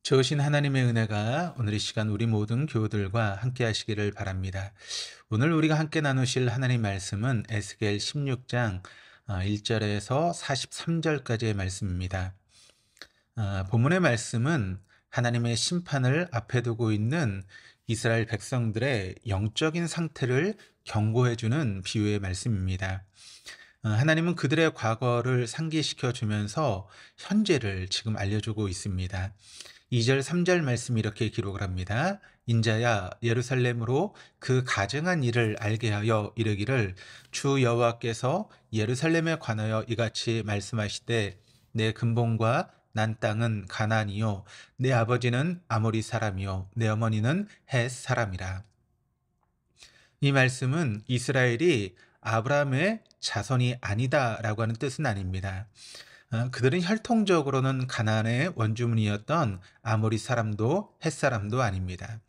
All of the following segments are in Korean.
좋으신 하나님의 은혜가 오늘 이 시간 우리 모든 교우들과 함께 하시기를 바랍니다. 오늘 우리가 함께 나누실 하나님 말씀은 에스겔 16장 1절에서 43절까지의 말씀입니다. 본문의 말씀은 하나님의 심판을 앞에 두고 있는 이스라엘 백성들의 영적인 상태를 경고해주는 비유의 말씀입니다. 하나님은 그들의 과거를 상기시켜 주면서 현재를 지금 알려주고 있습니다. 2절, 3절 말씀 이렇게 기록을 합니다. 인자야 예루살렘으로 그 가증한 일을 알게 하여 이르기를 주 여호와께서 예루살렘에 관하여 이같이 말씀하시되 내 근본과 난 땅은 가나안이요 내 아버지는 아모리 사람이요 내 어머니는 헷 사람이라. 이 말씀은 이스라엘이 아브라함의 자손이 아니다라고 하는 뜻은 아닙니다. 그들은 혈통적으로는 가나안의 원주민이었던 아모리 사람도 헷 사람도 아닙니다.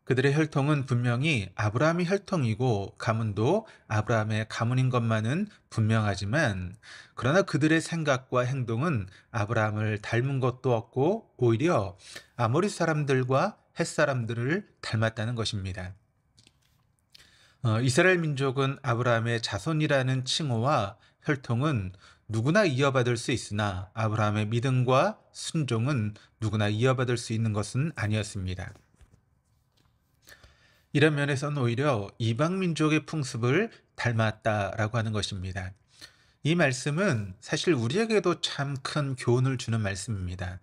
그들의 혈통은 분명히 아브라함의 혈통이고 가문도 아브라함의 가문인 것만은 분명하지만, 그러나 그들의 생각과 행동은 아브라함을 닮은 것도 없고 오히려 아모리 사람들과 헷 사람들을 닮았다는 것입니다. 이스라엘 민족은 아브라함의 자손이라는 칭호와 혈통은 누구나 이어받을 수 있으나 아브라함의 믿음과 순종은 누구나 이어받을 수 있는 것은 아니었습니다. 이런 면에서는 오히려 이방 민족의 풍습을 닮았다라고 하는 것입니다. 이 말씀은 사실 우리에게도 참 큰 교훈을 주는 말씀입니다.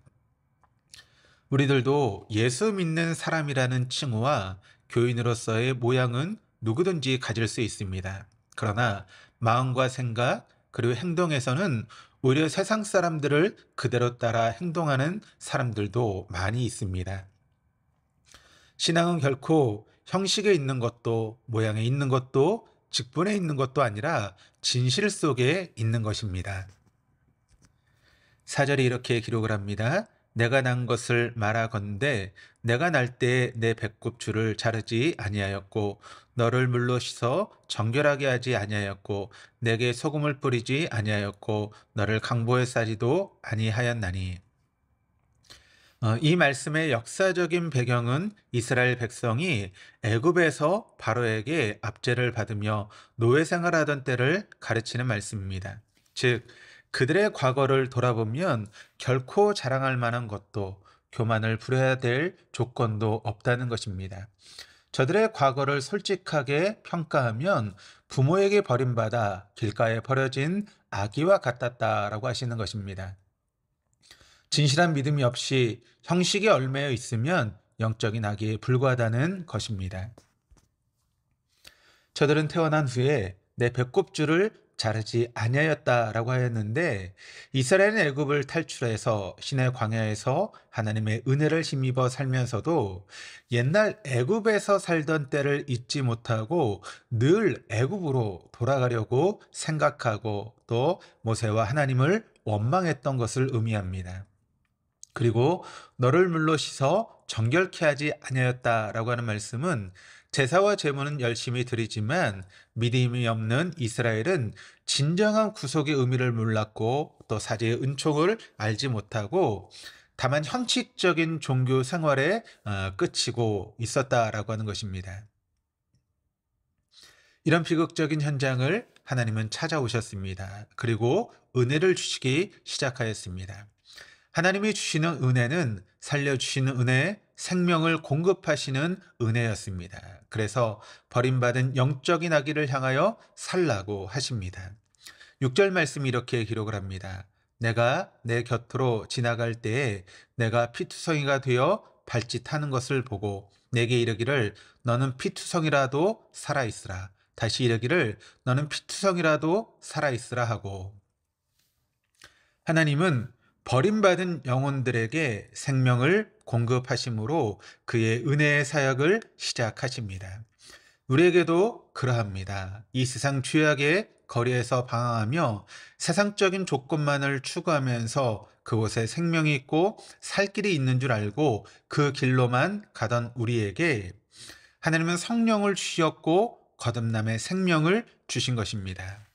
우리들도 예수 믿는 사람이라는 칭호와 교인으로서의 모양은 누구든지 가질 수 있습니다. 그러나 마음과 생각 그리고 행동에서는 오히려 세상 사람들을 그대로 따라 행동하는 사람들도 많이 있습니다. 신앙은 결코 형식에 있는 것도 모양에 있는 것도 직분에 있는 것도 아니라 진실 속에 있는 것입니다. 4절이 이렇게 기록을 합니다. 내가 난 것을 말하건대 내가 날 때에 내 배꼽줄을 자르지 아니하였고 너를 물로 씻어 정결하게 하지 아니하였고 내게 소금을 뿌리지 아니하였고 너를 강보에 싸지도 아니하였나니. 이 말씀의 역사적인 배경은 이스라엘 백성이 애굽에서 바로에게 압제를 받으며 노예 생활하던 때를 가르치는 말씀입니다. 즉 그들의 과거를 돌아보면 결코 자랑할 만한 것도 교만을 부려야 될 조건도 없다는 것입니다. 저들의 과거를 솔직하게 평가하면 부모에게 버림받아 길가에 버려진 아기와 같았다라고 하시는 것입니다. 진실한 믿음이 없이 형식에 얽매여 있으면 영적인 아기에 불과하다는 것입니다. 저들은 태어난 후에 내 배꼽줄을 자르지 아니하였다라고 하였는데, 이스라엘은 애굽을 탈출해서 시내 광야에서 하나님의 은혜를 힘입어 살면서도 옛날 애굽에서 살던 때를 잊지 못하고 늘 애굽으로 돌아가려고 생각하고 또 모세와 하나님을 원망했던 것을 의미합니다. 그리고 너를 물로 씻어 정결케 하지 아니하였다라고 하는 말씀은 제사와 제물은 열심히 드리지만 믿음이 없는 이스라엘은 진정한 구속의 의미를 몰랐고 또 사제의 은총을 알지 못하고 다만 형식적인 종교 생활에 끝이고 있었다라고 하는 것입니다. 이런 비극적인 현장을 하나님은 찾아오셨습니다. 그리고 은혜를 주시기 시작하였습니다. 하나님이 주시는 은혜는 살려주시는 은혜, 생명을 공급하시는 은혜였습니다. 그래서 버림받은 영적인 아기를 향하여 살라고 하십니다. 6절 말씀이 이렇게 기록을 합니다. 내가 내 곁으로 지나갈 때에 내가 피투성이가 되어 발짓하는 것을 보고 내게 이르기를 너는 피투성이라도 살아있으라. 다시 이르기를 너는 피투성이라도 살아있으라 하고. 하나님은 버림받은 영혼들에게 생명을 공급하심으로 그의 은혜의 사역을 시작하십니다. 우리에게도 그러합니다. 이 세상 죄악의 거리에서 방황하며 세상적인 조건만을 추구하면서 그곳에 생명이 있고 살 길이 있는 줄 알고 그 길로만 가던 우리에게 하나님은 성령을 주셨고 거듭남의 생명을 주신 것입니다.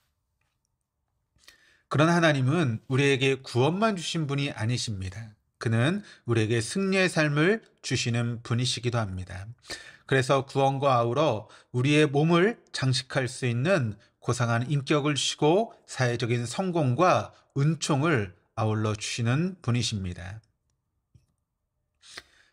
그런 하나님은 우리에게 구원만 주신 분이 아니십니다. 그는 우리에게 승리의 삶을 주시는 분이시기도 합니다. 그래서 구원과 아우러 우리의 몸을 장식할 수 있는 고상한 인격을 주시고 사회적인 성공과 은총을 아울러 주시는 분이십니다.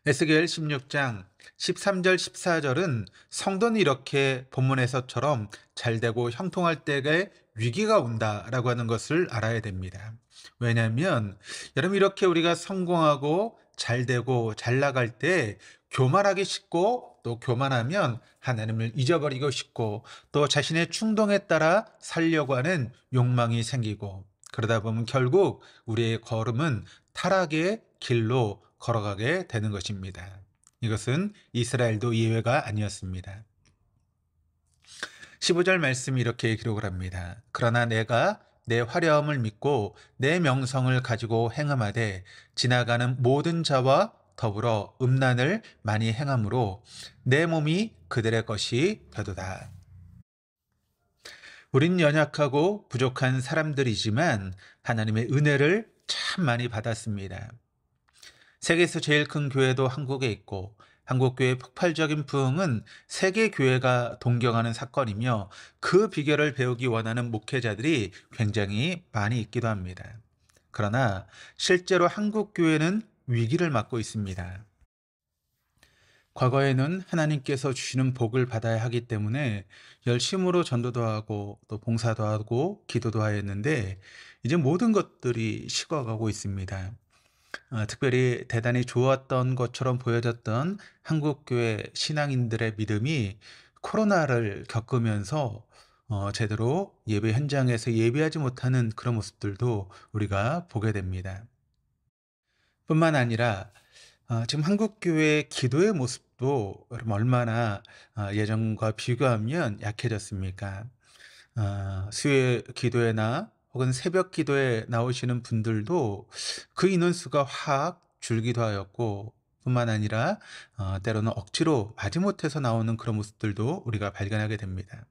에스겔 16장 13절 14절은 성도는 이렇게 본문에서처럼 잘되고 형통할 때에 위기가 온다라고 하는 것을 알아야 됩니다. 왜냐하면 여러분, 이렇게 우리가 성공하고 잘되고 잘 나갈 때 교만하기 쉽고, 또 교만하면 하나님을 잊어버리고 싶고, 또 자신의 충동에 따라 살려고 하는 욕망이 생기고, 그러다 보면 결국 우리의 걸음은 타락의 길로 걸어가게 되는 것입니다. 이것은 이스라엘도 예외가 아니었습니다. 15절 말씀이 이렇게 기록을 합니다. 그러나 내가 내 화려함을 믿고 내 명성을 가지고 행함하되 지나가는 모든 자와 더불어 음란을 많이 행함으로 내 몸이 그들의 것이 되도다. 우린 연약하고 부족한 사람들이지만 하나님의 은혜를 참 많이 받았습니다. 세계에서 제일 큰 교회도 한국에 있고, 한국교회의 폭발적인 부흥은 세계 교회가 동경하는 사건이며, 그 비결을 배우기 원하는 목회자들이 굉장히 많이 있기도 합니다. 그러나 실제로 한국교회는 위기를 맞고 있습니다. 과거에는 하나님께서 주시는 복을 받아야 하기 때문에 열심으로 전도도 하고 또 봉사도 하고 기도도 하였는데, 이제 모든 것들이 식어가고 있습니다. 특별히 대단히 좋았던 것처럼 보여졌던 한국교회 신앙인들의 믿음이 코로나를 겪으면서 제대로 예배 현장에서 예배하지 못하는 그런 모습들도 우리가 보게 됩니다. 뿐만 아니라 지금 한국교회의 기도의 모습도 여러분 얼마나 예전과 비교하면 약해졌습니까? 수요 기도회나 혹은 새벽 기도에 나오시는 분들도 그 인원수가 확 줄기도 하였고, 뿐만 아니라 때로는 억지로 마지못해서 나오는 그런 모습들도 우리가 발견하게 됩니다.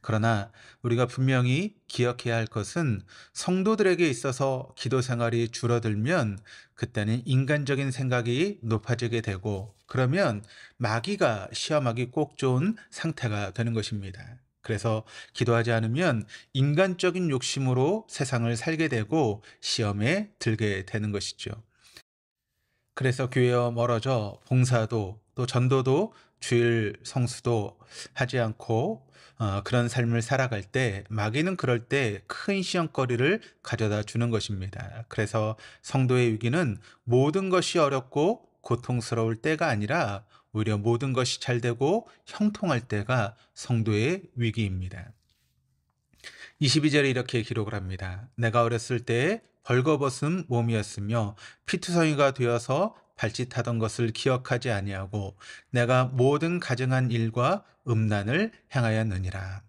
그러나 우리가 분명히 기억해야 할 것은, 성도들에게 있어서 기도 생활이 줄어들면 그때는 인간적인 생각이 높아지게 되고, 그러면 마귀가 시험하기 꼭 좋은 상태가 되는 것입니다. 그래서 기도하지 않으면 인간적인 욕심으로 세상을 살게 되고 시험에 들게 되는 것이죠. 그래서 교회와 멀어져 봉사도 또 전도도 주일 성수도 하지 않고 그런 삶을 살아갈 때, 마귀는 그럴 때 큰 시험거리를 가져다 주는 것입니다. 그래서 성도의 위기는 모든 것이 어렵고 고통스러울 때가 아니라 오히려 모든 것이 잘 되고 형통할 때가 성도의 위기입니다. 22절에 이렇게 기록을 합니다. 내가 어렸을 때에 벌거벗은 몸이었으며 피투성이가 되어서 발짓하던 것을 기억하지 아니하고 내가 모든 가증한 일과 음란을 행하였느니라.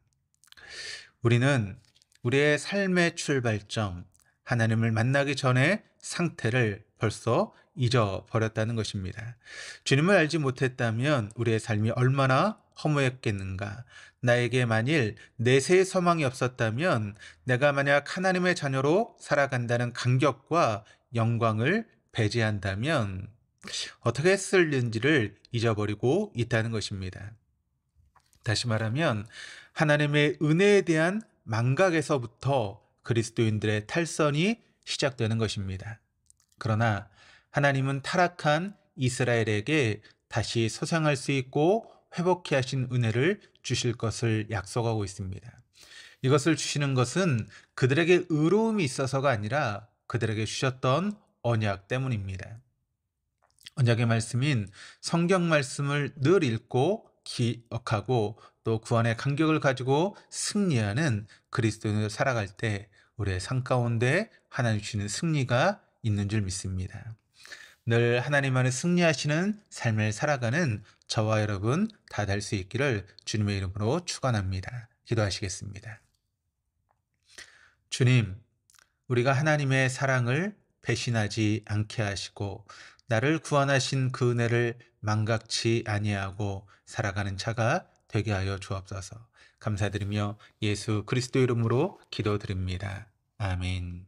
우리는 우리의 삶의 출발점, 하나님을 만나기 전에 상태를 벌써 잊어버렸다는 것입니다. 주님을 알지 못했다면 우리의 삶이 얼마나 허무했겠는가. 나에게 만일 내세의 소망이 없었다면, 내가 만약 하나님의 자녀로 살아간다는 감격과 영광을 배제한다면 어떻게 했을는지를 잊어버리고 있다는 것입니다. 다시 말하면 하나님의 은혜에 대한 망각에서부터 그리스도인들의 탈선이 시작되는 것입니다. 그러나 하나님은 타락한 이스라엘에게 다시 소생할 수 있고 회복케 하신 은혜를 주실 것을 약속하고 있습니다. 이것을 주시는 것은 그들에게 의로움이 있어서가 아니라 그들에게 주셨던 언약 때문입니다. 언약의 말씀인 성경 말씀을 늘 읽고 기억하고 또 구원의 감격을 가지고 승리하는 그리스도인으로 살아갈 때 우리의 삶 가운데 하나님 주시는 승리가 있는 줄 믿습니다. 늘 하나님 안에 승리하시는 삶을 살아가는 저와 여러분 다 될 수 있기를 주님의 이름으로 축원합니다. 기도하시겠습니다. 주님, 우리가 하나님의 사랑을 배신하지 않게 하시고 나를 구원하신 그 은혜를 망각치 아니하고 살아가는 자가 되게 하여 주옵소서. 감사드리며 예수 그리스도 이름으로 기도드립니다. 아멘.